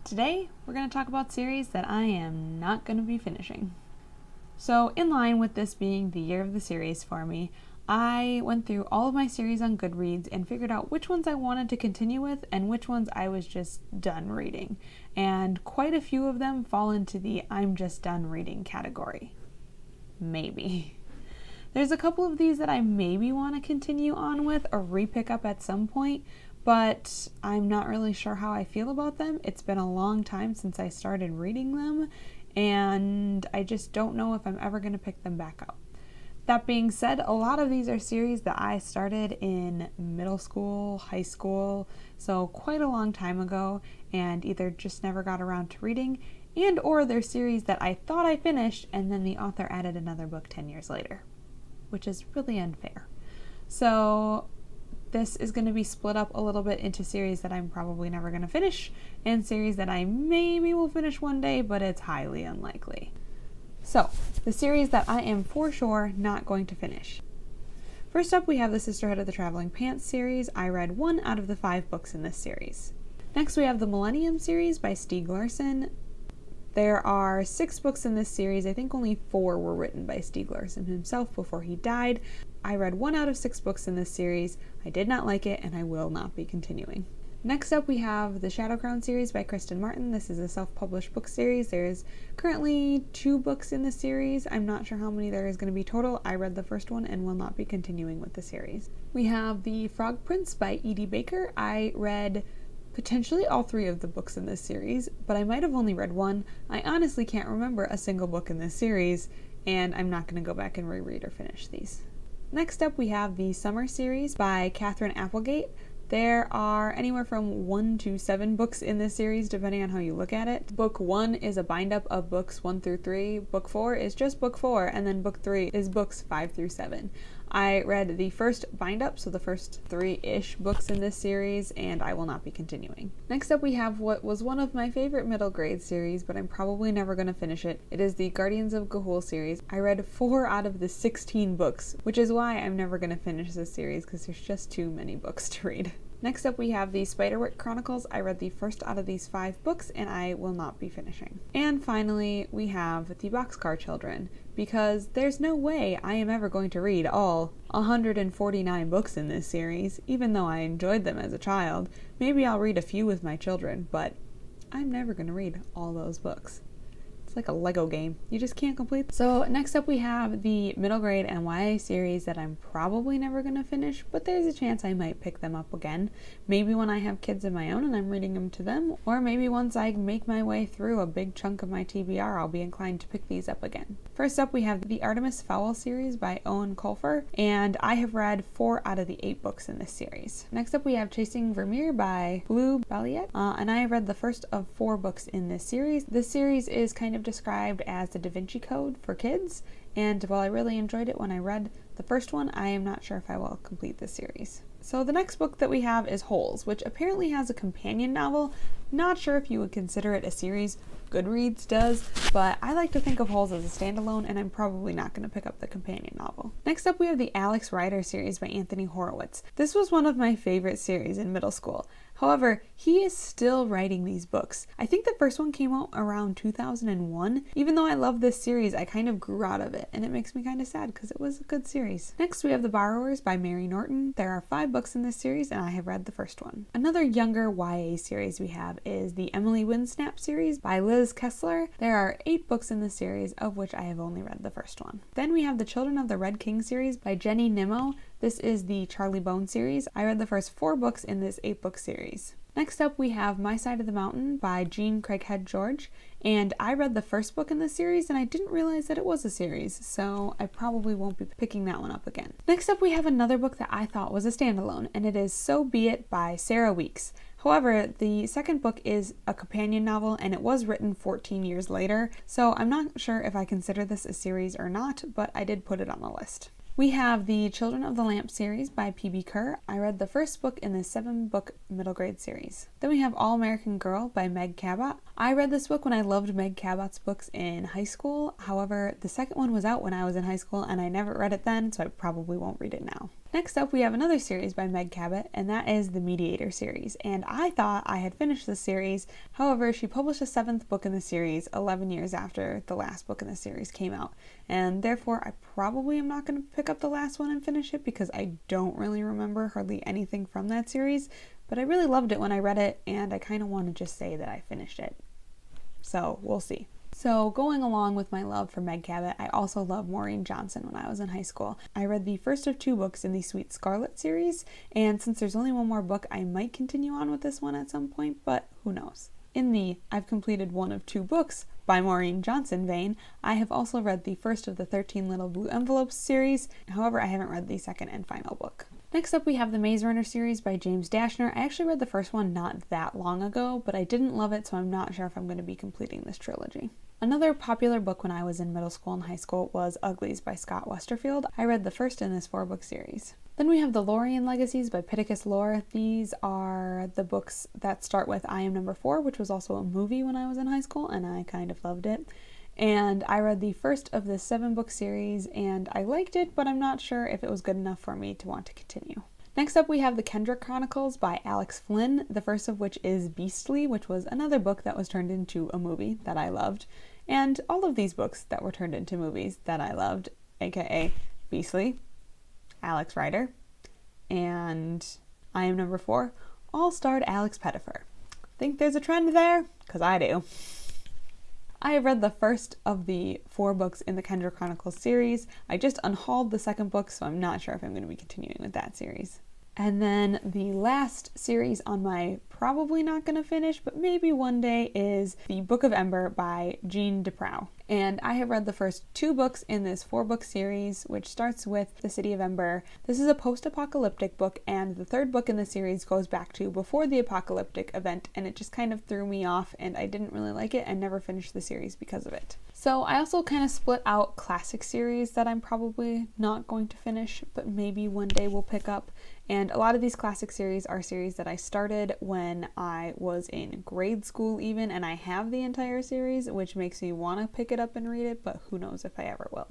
Today, we're going to talk about series that I am not going to be finishing. So, in line with this being the year of the series for me, I went through all of my series on Goodreads and figured out which ones I wanted to continue with and which ones I was just done reading. And quite a few of them fall into the I'm just done reading category. Maybe. There's a couple of these that I maybe want to continue on with or re-pick up at some point, but I'm not really sure how I feel about them. It's been a long time since I started reading them, and I just don't know if I'm ever going to pick them back up. That being said, a lot of these are series that I started in middle school, high school, so quite a long time ago, and either just never got around to reading, and or they're series that I thought I finished, and then the author added another book 10 years later, which is really unfair. So this is going to be split up a little bit into series that I'm probably never going to finish, and series that I maybe will finish one day, but it's highly unlikely. So, the series that I am for sure not going to finish. First up, we have the Sisterhood of the Traveling Pants series. I read 1 out of the 5 books in this series. Next, we have the Millennium series by Stieg Larsson. There are 6 books in this series. I think only 4 were written by Stieg Larsson himself before he died. I read 1 out of 6 books in this series. I did not like it, and I will not be continuing. Next up, we have the Shadow Crown series by Kristen Martin. This is a self-published book series. There's currently 2 books in the series. I'm not sure how many there is going to be total. I read the first one and will not be continuing with the series. We have The Frog Prince by E.D. Baker. I read potentially all 3 of the books in this series, but I might have only read 1. I honestly can't remember a single book in this series, and I'm not going to go back and reread or finish these. Next up, we have the Summer series by Katherine Applegate. There are anywhere from 1 to 7 books in this series, depending on how you look at it. Book 1 is a bind-up of books 1 through 3. Book 4 is just book 4, and then book 3 is books 5 through 7. I read the first bind-up, so the first 3-ish books in this series, and I will not be continuing. Next up, we have what was one of my favorite middle grade series, but I'm probably never going to finish it. It is the Guardians of Ga'Hoole series. I read 4 out of the 16 books, which is why I'm never going to finish this series, because there's just too many books to read. Next up, we have the Spiderwick Chronicles. I read the first out of these 5 books, and I will not be finishing. And finally, we have the Boxcar Children, because there's no way I am ever going to read all 149 books in this series, even though I enjoyed them as a child. Maybe I'll read a few with my children, but I'm never going to read all those books. It's like a Lego game. You just can't complete. So next up, we have the middle grade and YA series that I'm probably never going to finish, but there's a chance I might pick them up again. Maybe when I have kids of my own and I'm reading them to them, or maybe once I make my way through a big chunk of my TBR, I'll be inclined to pick these up again. First up, we have the Artemis Fowl series by Owen Colfer, and I have read 4 out of the 8 books in this series. Next up, we have Chasing Vermeer by Blue Balliet, and I have read the first of 4 books in this series. This series is kind of described as the Da Vinci Code for kids, and while I really enjoyed it when I read the first one, I am not sure if I will complete this series. So the next book that we have is Holes, which apparently has a companion novel. Not sure if you would consider it a series. Goodreads does, but I like to think of Holes as a standalone, and I'm probably not going to pick up the companion novel. Next up, we have the Alex Rider series by Anthony Horowitz. This was one of my favorite series in middle school. However, he is still writing these books. I think the first one came out around 2001. Even though I love this series, I kind of grew out of it, and it makes me kind of sad because it was a good series. Next, we have The Borrowers by Mary Norton. There are 5 books in this series, and I have read the first one. Another younger YA series we have is the Emily Winsnap series by Liz Kessler. There are 8 books in the series, of which I have only read the first one. Then we have the Children of the Red King series by Jenny Nimmo. This is the Charlie Bone series. I read the first 4 books in this 8-book series. Next up, we have My Side of the Mountain by Jean Craighead George, and I read the first book in this series, and I didn't realize that it was a series, so I probably won't be picking that one up again. Next up, we have another book that I thought was a standalone, and it is So Be It by Sarah Weeks. However, the second book is a companion novel, and it was written 14 years later, so I'm not sure if I consider this a series or not, but I did put it on the list. We have the Children of the Lamp series by P.B. Kerr. I read the first book in the 7-book middle grade series. Then we have All American Girl by Meg Cabot. I read this book when I loved Meg Cabot's books in high school. However, the second one was out when I was in high school and I never read it then, so I probably won't read it now. Next up, we have another series by Meg Cabot, and that is the Mediator series. And I thought I had finished this series. However, she published a 7th book in the series 11 years after the last book in the series came out. And therefore, I probably am not going to pick up the last one and finish it because I don't really remember hardly anything from that series. But I really loved it when I read it, and I kind of want to just say that I finished it. So, we'll see. So, going along with my love for Meg Cabot, I also loved Maureen Johnson when I was in high school. I read the first of 2 books in the Sweet Scarlet series, and since there's only one more book, I might continue on with this one at some point, but who knows. In the I've completed 1 of 2 books by Maureen Johnson vein, I have also read the first of the 13 Little Blue Envelopes series. However, I haven't read the second and final book. Next up, we have the Maze Runner series by James Dashner. I actually read the first one not that long ago, but I didn't love it, so I'm not sure if I'm going to be completing this trilogy. Another popular book when I was in middle school and high school was Uglies by Scott Westerfield. I read the first in this 4-book series. Then we have the Lorien Legacies by Pittacus Lore. These are the books that start with I Am Number 4, which was also a movie when I was in high school, and I kind of loved it. And I read the first of this 7-book series, and I liked it, but I'm not sure if it was good enough for me to want to continue. Next up, we have the Kendrick Chronicles by Alex Flynn, the first of which is Beastly, which was another book that was turned into a movie that I loved. And all of these books that were turned into movies that I loved, aka Beastly, Alex Rider, and I Am Number 4, all starred Alex Pettyfer. Think there's a trend there? Because I do. I have read the first of the 4 books in the Kendrick Chronicles series. I just unhauled the second book, so I'm not sure if I'm going to be continuing with that series. And then the last series on my probably not going to finish, but maybe one day, is The Book of Ember by Jean Deprow. And I have read the first 2 books in this 4-book series, which starts with The City of Ember. This is a post-apocalyptic book, and the 3rd book in the series goes back to before the apocalyptic event, and it just kind of threw me off, and I didn't really like it and never finished the series because of it. So I also kind of split out classic series that I'm probably not going to finish, but maybe one day will pick up. And a lot of these classic series are series that I started when I was in grade school even, and I have the entire series, which makes me want to pick it up and read it, but who knows if I ever will.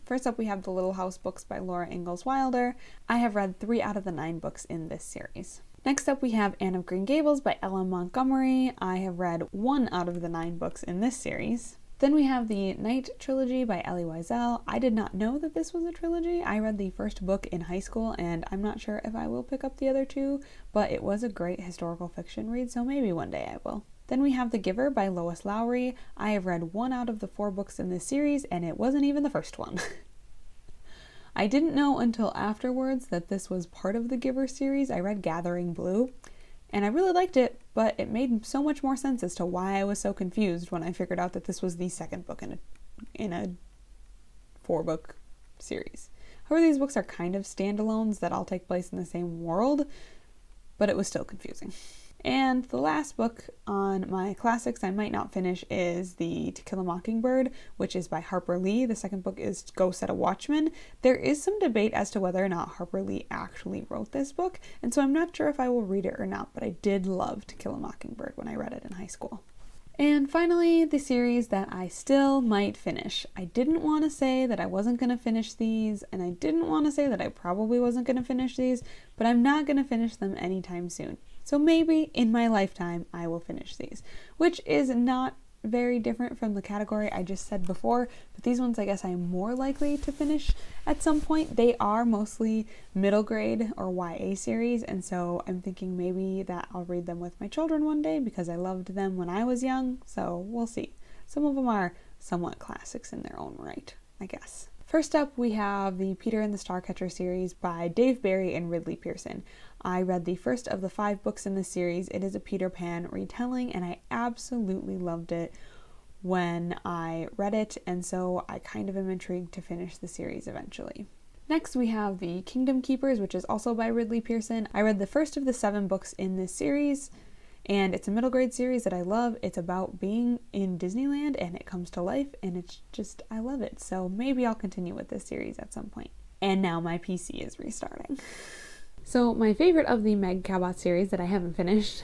First up, we have the Little House books by Laura Ingalls Wilder. I have read 3 out of the 9 books in this series. Next up, we have Anne of Green Gables by Ella Montgomery. I have read 1 out of the 9 books in this series. Then we have the Night Trilogy by Elie Wiesel. I did not know that this was a trilogy. I read the first book in high school, and I'm not sure if I will pick up the other 2, but it was a great historical fiction read, so maybe one day I will. Then we have The Giver by Lois Lowry. I have read 1 out of the 4 books in this series, and it wasn't even the first one. I didn't know until afterwards that this was part of the Giver series. I read Gathering Blue, and I really liked it, but it made so much more sense as to why I was so confused when I figured out that this was the 2nd book in a 4-book series. However, these books are kind of standalones that all take place in the same world, but it was still confusing. And the last book on my classics I might not finish is the To Kill a Mockingbird, which is by Harper Lee. The 2nd book is Go Set a Watchman. There is some debate as to whether or not Harper Lee actually wrote this book, and so I'm not sure if I will read it or not, but I did love To Kill a Mockingbird when I read it in high school. And finally, the series that I still might finish. I didn't want to say that I wasn't going to finish these, and I didn't want to say that I probably wasn't going to finish these, but I'm not going to finish them anytime soon. So maybe in my lifetime I will finish these, which is not very different from the category I just said before, but these ones I guess I'm more likely to finish at some point. They are mostly middle grade or YA series, and so I'm thinking maybe that I'll read them with my children one day because I loved them when I was young, so we'll see. Some of them are somewhat classics in their own right, I guess. First up, we have the Peter and the Starcatcher series by Dave Barry and Ridley Pearson. I read the first of the 5 books in this series. It is a Peter Pan retelling, and I absolutely loved it when I read it, and so I kind of am intrigued to finish the series eventually. Next, we have the Kingdom Keepers, which is also by Ridley Pearson. I read the first of the 7 books in this series, and it's a middle grade series that I love. It's about being in Disneyland, and it comes to life, and it's just, I love it. So maybe I'll continue with this series at some point. And now my PC is restarting. So my favorite of the Meg Cabot series that I haven't finished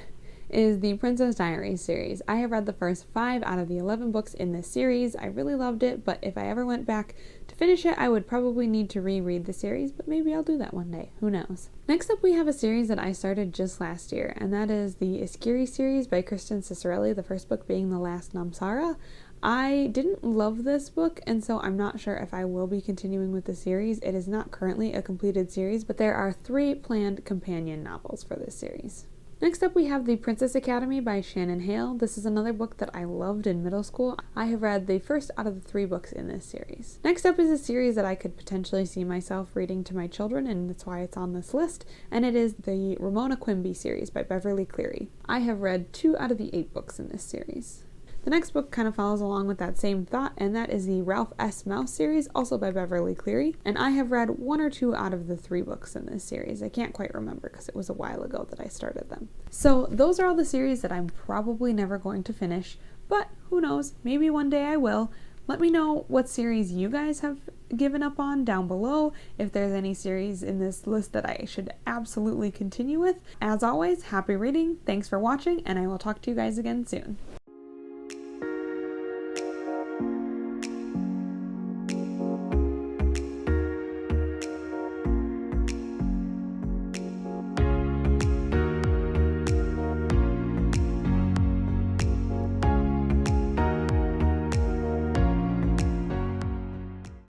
is the Princess Diaries series. I have read the first 5 out of the 11 books in this series. I really loved it, but if I ever went back to finish it, I would probably need to reread the series, but maybe I'll do that one day. Who knows? Next up, we have a series that I started just last year, and that is the Iskiri series by Kristen Cicerelli, the first book being The Last Namsara. I didn't love this book, and so I'm not sure if I will be continuing with the series. It is not currently a completed series, but there are 3 planned companion novels for this series. Next up, we have The Princess Academy by Shannon Hale. This is another book that I loved in middle school. I have read the first out of the 3 books in this series. Next up is a series that I could potentially see myself reading to my children, and that's why it's on this list, and it is the Ramona Quimby series by Beverly Cleary. I have read 2 out of the 8 books in this series. The next book kind of follows along with that same thought, and that is the Ralph S. Mouse series, also by Beverly Cleary, and I have read 1 or 2 out of the 3 books in this series. I can't quite remember because it was a while ago that I started them. So those are all the series that I'm probably never going to finish, but who knows, maybe one day I will. Let me know what series you guys have given up on down below, if there's any series in this list that I should absolutely continue with. As always, happy reading, thanks for watching, and I will talk to you guys again soon.